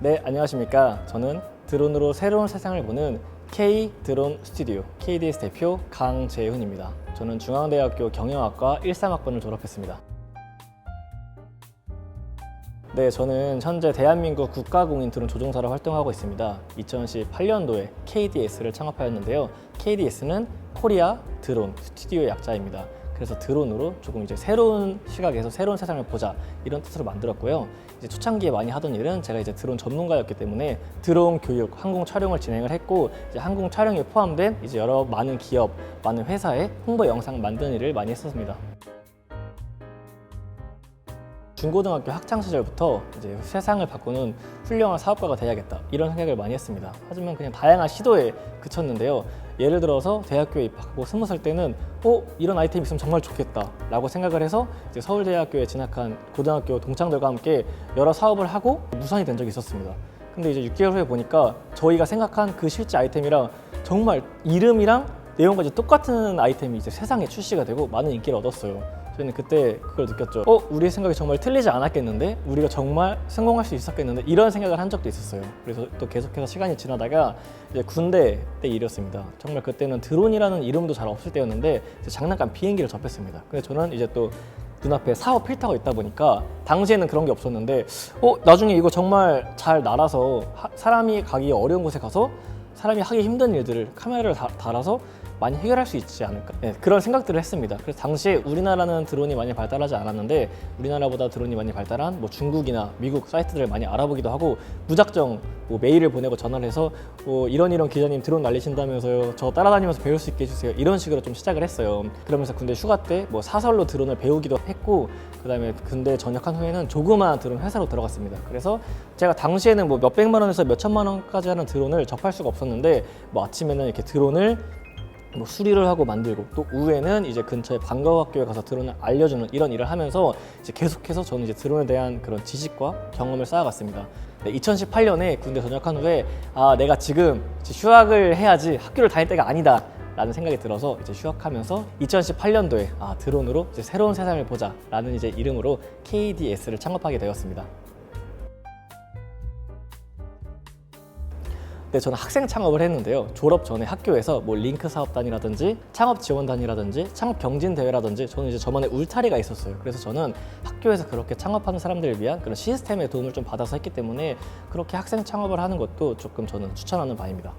네, 안녕하십니까. 저는 드론으로 새로운 세상을 보는 K 드론 스튜디오 KDS 대표 강재훈입니다. 저는 중앙대학교 경영학과 13학번을 졸업했습니다. 네, 저는 현재 대한민국 국가공인 드론 조종사로 활동하고 있습니다. 2018년도에 KDS를 창업하였는데요. KDS는 코리아 드론 스튜디오의 약자입니다. 그래서 드론으로 조금 이제 새로운 시각에서 새로운 세상을 보자 이런 뜻으로 만들었고요. 이제 초창기에 많이 하던 일은 제가 이제 드론 전문가였기 때문에 드론 교육, 항공 촬영을 진행을 했고 이제 항공 촬영에 포함된 이제 여러 많은 기업, 많은 회사의 홍보 영상 만드는 일을 많이 했었습니다. 중고등학교 학창 시절부터 이제 세상을 바꾸는 훌륭한 사업가가 돼야겠다 이런 생각을 많이 했습니다. 하지만 그냥 다양한 시도에 그쳤는데요. 예를 들어서 대학교에 입학하고 20살 때는 이런 아이템이 있으면 정말 좋겠다 라고 생각을 해서 이제 서울대학교에 진학한 고등학교 동창들과 함께 여러 사업을 하고 무산이 된 적이 있었습니다. 근데 이제 6개월 후에 보니까 저희가 생각한 그 실제 아이템이랑 정말 이름이랑 내용까지 똑같은 아이템이 이제 세상에 출시가 되고 많은 인기를 얻었어요. 저희는 그때 그걸 느꼈죠. 우리의 생각이 정말 틀리지 않았겠는데? 우리가 정말 성공할 수 있었겠는데? 이런 생각을 한 적도 있었어요. 그래서 또 계속해서 시간이 지나다가 이제 군대 때 일이었습니다. 정말 그때는 드론이라는 이름도 잘 없을 때였는데 이제 장난감 비행기를 접했습니다. 근데 저는 이제 또 눈앞에 사업 필터가 있다 보니까 당시에는 그런 게 없었는데 나중에 이거 정말 잘 날아서 사람이 가기 어려운 곳에 가서 사람이 하기 힘든 일들을 카메라를 달아서 많이 해결할 수 있지 않을까, 그런 생각들을 했습니다. 그래서 당시에 우리나라는 드론이 많이 발달하지 않았는데 우리나라보다 드론이 많이 발달한 중국이나 미국 사이트들을 많이 알아보기도 하고 무작정 메일을 보내고 전화를 해서 이런 기자님 드론 날리신다면서요, 저 따라다니면서 배울 수 있게 해주세요, 이런 식으로 좀 시작을 했어요. 그러면서 군대 휴가 때 사설로 드론을 배우기도 했고, 그 다음에 군대 전역한 후에는 조그마한 드론 회사로 들어갔습니다. 그래서 제가 당시에는 몇백만 원에서 몇천만 원까지 하는 드론을 접할 수가 없었는데 아침에는 이렇게 드론을 수리를 하고 만들고, 또 오후에는 이제 근처에 방과학교에 가서 드론을 알려주는 이런 일을 하면서 이제 계속해서 저는 이제 드론에 대한 그런 지식과 경험을 쌓아갔습니다. 2018년에 군대 전역한 후에 내가 지금 휴학을 해야지 학교를 다닐 때가 아니다 라는 생각이 들어서 이제 휴학하면서 2018년도에 드론으로 이제 새로운 세상을 보자 라는 이제 이름으로 KDS를 창업하게 되었습니다. 네, 저는 학생 창업을 했는데요. 졸업 전에 학교에서 링크 사업단이라든지 창업 지원단이라든지 창업 경진 대회라든지 저는 이제 저만의 울타리가 있었어요. 그래서 저는 학교에서 그렇게 창업하는 사람들을 위한 그런 시스템의 도움을 좀 받아서 했기 때문에 그렇게 학생 창업을 하는 것도 조금 저는 추천하는 바입니다.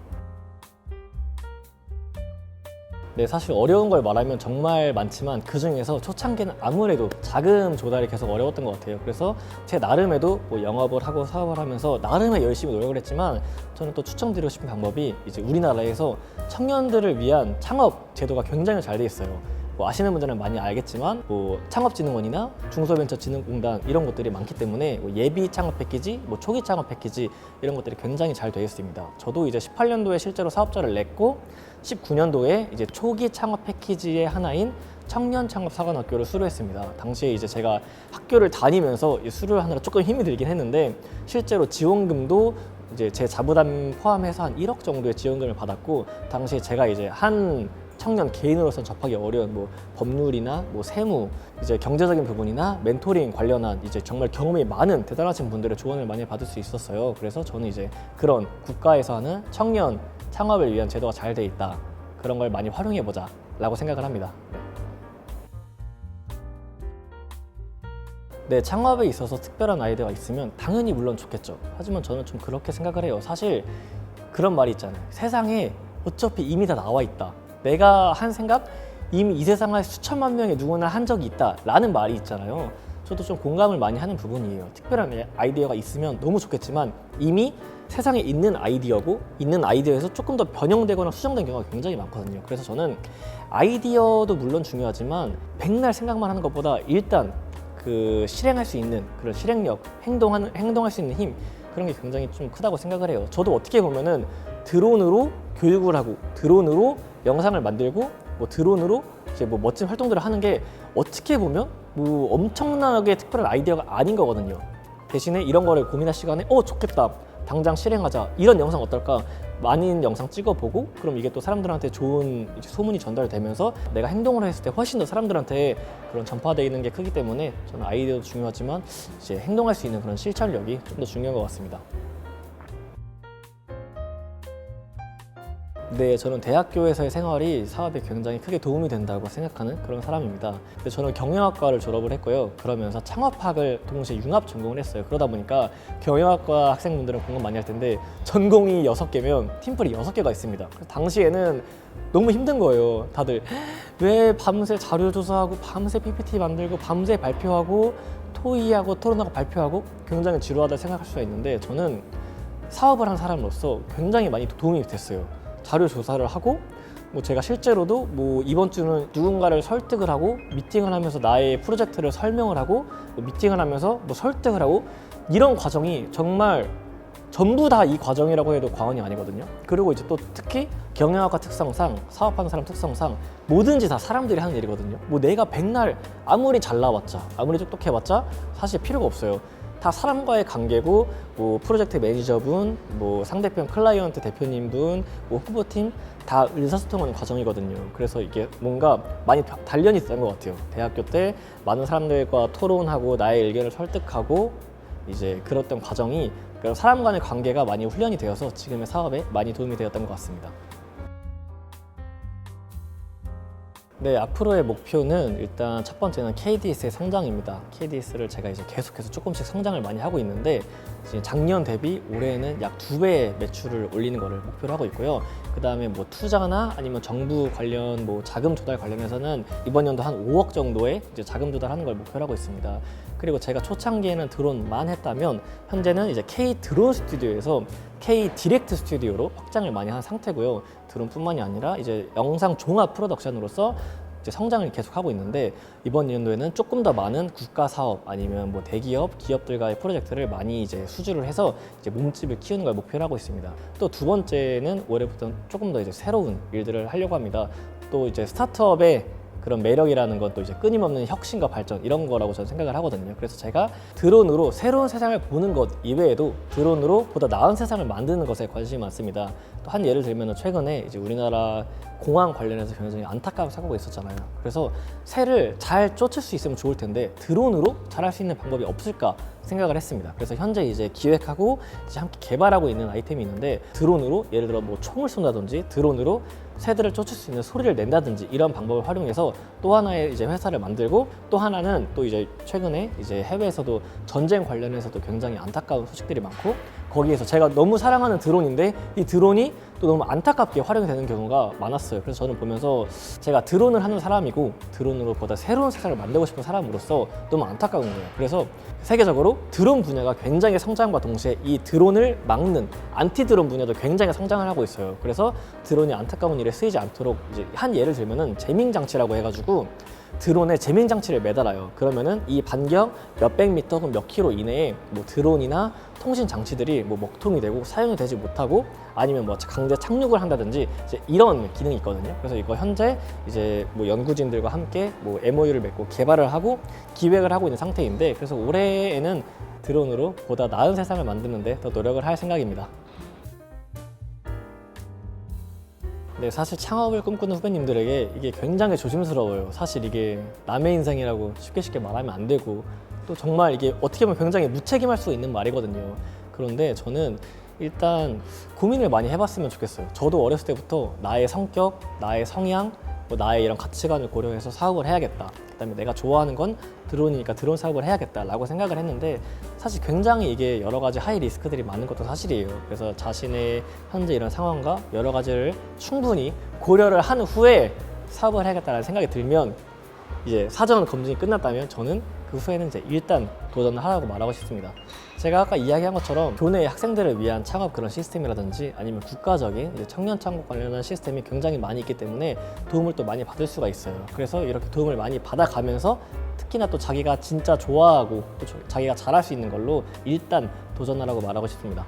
네, 사실 어려운 걸 말하면 정말 많지만 그 중에서 초창기는 아무래도 자금 조달이 계속 어려웠던 것 같아요. 그래서 제 나름에도 영업을 하고 사업을 하면서 나름의 열심히 노력을 했지만 저는 또 추천드리고 싶은 방법이 이제 우리나라에서 청년들을 위한 창업 제도가 굉장히 잘 돼 있어요. 아시는 분들은 많이 알겠지만 창업진흥원이나 중소벤처진흥공단 이런 것들이 많기 때문에 예비 창업 패키지, 초기 창업 패키지 이런 것들이 굉장히 잘 되어 있습니다. 저도 이제 18년도에 실제로 사업자를 냈고 19년도에 이제 초기 창업 패키지의 하나인 청년 창업 사관학교를 수료했습니다. 당시에 이제 제가 학교를 다니면서 수료를 하느라 조금 힘이 들긴 했는데 실제로 지원금도 이제 제 자부담 포함해서 한 1억 정도의 지원금을 받았고, 당시에 제가 이제 한 청년 개인으로서 접하기 어려운 법률이나 세무, 이제 경제적인 부분이나 멘토링 관련한 이제 정말 경험이 많은 대단하신 분들의 조언을 많이 받을 수 있었어요. 그래서 저는 이제 그런 국가에서 하는 청년 창업을 위한 제도가 잘 돼 있다, 그런 걸 많이 활용해 보자 라고 생각을 합니다. 네, 창업에 있어서 특별한 아이디어가 있으면 당연히 물론 좋겠죠. 하지만 저는 좀 그렇게 생각을 해요. 사실 그런 말이 있잖아요. 세상에 어차피 이미 다 나와 있다. 내가 한 생각 이미 이 세상에 수천만 명의 누구나 한 적이 있다 라는 말이 있잖아요. 저도 좀 공감을 많이 하는 부분이에요. 특별한 아이디어가 있으면 너무 좋겠지만 이미 세상에 있는 아이디어고 있는 아이디어에서 조금 더 변형되거나 수정된 경우가 굉장히 많거든요. 그래서 저는 아이디어도 물론 중요하지만 백날 생각만 하는 것보다 일단 실행할 수 있는 그런 실행력, 행동할 수 있는 힘, 그런 게 굉장히 좀 크다고 생각을 해요. 저도 어떻게 보면은 드론으로 교육을 하고 드론으로 영상을 만들고 드론으로 이제 멋진 활동들을 하는 게 어떻게 보면 엄청나게 특별한 아이디어가 아닌 거거든요. 대신에 이런 거를 고민할 시간에 좋겠다, 당장 실행하자, 이런 영상 어떨까, 많은 영상 찍어보고 그럼 이게 또 사람들한테 좋은 소문이 전달되면서 내가 행동을 했을 때 훨씬 더 사람들한테 그런 전파되어 있는 게 크기 때문에 저는 아이디어도 중요하지만 이제 행동할 수 있는 그런 실천력이 좀 더 중요한 것 같습니다. 네, 저는 대학교에서의 생활이 사업에 굉장히 크게 도움이 된다고 생각하는 그런 사람입니다. 근데 저는 경영학과를 졸업을 했고요. 그러면서 창업학을 동시에 융합 전공을 했어요. 그러다 보니까 경영학과 학생분들은 공부 많이 할 텐데 전공이 6개면 팀플이 6개가 있습니다. 그래서 당시에는 너무 힘든 거예요. 다들 왜 밤새 자료 조사하고 밤새 PPT 만들고 밤새 발표하고 토의하고 토론하고 발표하고 굉장히 지루하다 생각할 수가 있는데 저는 사업을 한 사람으로서 굉장히 많이 도움이 됐어요. 자료 조사를 하고 뭐 제가 실제로도 뭐 이번 주는 누군가를 설득을 하고 미팅을 하면서 나의 프로젝트를 설명을 하고 뭐 미팅을 하면서 뭐 설득을 하고 이런 과정이 정말 전부 다 이 과정이라고 해도 과언이 아니거든요. 그리고 이제 또 특히 경영학과 특성상 사업하는 사람 특성상 뭐든지 다 사람들이 하는 일이거든요. 뭐 내가 백날 아무리 잘 나왔자 아무리 똑똑해봤자 사실 필요가 없어요. 다 사람과의 관계고 뭐 프로젝트 매니저분, 뭐 상대편 클라이언트 대표님분, 뭐 후보팀 다 의사소통하는 과정이거든요. 그래서 이게 뭔가 많이 단련이 있었던 것 같아요. 대학교 때 많은 사람들과 토론하고 나의 의견을 설득하고 이제 그랬던 과정이 사람 간의 관계가 많이 훈련이 되어서 지금의 사업에 많이 도움이 되었던 것 같습니다. 네, 앞으로의 목표는 일단 첫 번째는 KDS의 성장입니다. KDS를 제가 이제 계속해서 조금씩 성장을 많이 하고 있는데 이제 작년 대비 올해는 약 2배의 매출을 올리는 것을 목표로 하고 있고요. 그 다음에 뭐 투자나 아니면 정부 관련 뭐 자금 조달 관련해서는 이번 연도 한 5억 정도의 이제 자금 조달하는 걸 목표로 하고 있습니다. 그리고 제가 초창기에는 드론만 했다면 현재는 이제 K 드론 스튜디오에서 K 디렉트 스튜디오로 확장을 많이 한 상태고요. 드론뿐만이 아니라 이제 영상 종합 프로덕션으로서 이제 성장을 계속하고 있는데 이번 연도에는 조금 더 많은 국가 사업 아니면 뭐 대기업, 기업들과의 프로젝트를 많이 이제 수주를 해서 이제 몸집을 키우는 걸 목표로 하고 있습니다. 또 두 번째는 올해부터 조금 더 이제 새로운 일들을 하려고 합니다. 또 이제 스타트업의 그런 매력이라는 건 또 이제 끊임없는 혁신과 발전 이런 거라고 저는 생각을 하거든요. 그래서 제가 드론으로 새로운 세상을 보는 것 이외에도 드론으로 보다 나은 세상을 만드는 것에 관심이 많습니다. 또 한 예를 들면 최근에 이제 우리나라 공항 관련해서 굉장히 안타까운 사고가 있었잖아요. 그래서 새를 잘 쫓을 수 있으면 좋을 텐데 드론으로 잘 할 수 있는 방법이 없을까 생각을 했습니다. 그래서 현재 이제 기획하고 이제 함께 개발하고 있는 아이템이 있는데 드론으로 예를 들어 뭐 총을 쏜다든지 드론으로 새들을 쫓을 수 있는 소리를 낸다든지 이런 방법을 활용해서 또 하나의 이제 회사를 만들고 또 하나는 또 이제 최근에 이제 해외에서도 전쟁 관련해서도 굉장히 안타까운 소식들이 많고 거기에서 제가 너무 사랑하는 드론인데 이 드론이 또 너무 안타깝게 활용이 되는 경우가 많았어요. 그래서 저는 보면서 제가 드론을 하는 사람이고 드론으로 보다 새로운 세상을 만들고 싶은 사람으로서 너무 안타까운 거예요. 그래서 세계적으로 드론 분야가 굉장히 성장과 동시에 이 드론을 막는 안티 드론 분야도 굉장히 성장을 하고 있어요. 그래서 드론이 안타까운 일에 쓰이지 않도록 이제 한 예를 들면은 제밍 장치라고 해가지고 드론에 제밍 장치를 매달아요. 그러면은 이 반경 몇백 미터 혹은 몇 킬로 이내에 뭐 드론이나 통신 장치들이 뭐 먹통이 되고 사용이 되지 못하고 아니면 뭐 강제 착륙을 한다든지 이제 이런 기능이 있거든요. 그래서 이거 현재 이제 뭐 연구진들과 함께 뭐 MOU를 맺고 개발을 하고 기획을 하고 있는 상태인데 그래서 올해에는 드론으로 보다 나은 세상을 만드는데 더 노력을 할 생각입니다. 네, 사실 창업을 꿈꾸는 후배님들에게 이게 굉장히 조심스러워요. 사실 이게 남의 인생이라고 쉽게 말하면 안 되고 또 정말 이게 어떻게 보면 굉장히 무책임할 수 있는 말이거든요. 그런데 저는 일단 고민을 많이 해봤으면 좋겠어요. 저도 어렸을 때부터 나의 성격, 나의 성향, 뭐 나의 이런 가치관을 고려해서 사업을 해야겠다. 그다음에 내가 좋아하는 건 드론이니까 드론 사업을 해야겠다라고 생각을 했는데 사실 굉장히 이게 여러 가지 하이 리스크들이 많은 것도 사실이에요. 그래서 자신의 현재 이런 상황과 여러 가지를 충분히 고려를 한 후에 사업을 해야겠다는 생각이 들면 이제 사전 검증이 끝났다면 저는 그 후에는 이제 일단 도전을 하라고 말하고 싶습니다. 제가 아까 이야기한 것처럼 교내 학생들을 위한 창업 그런 시스템이라든지 아니면 국가적인 이제 청년 창업 관련한 시스템이 굉장히 많이 있기 때문에 도움을 또 많이 받을 수가 있어요. 그래서 이렇게 도움을 많이 받아가면서 특히나 또 자기가 진짜 좋아하고 또 자기가 잘할 수 있는 걸로 일단 도전하라고 말하고 싶습니다.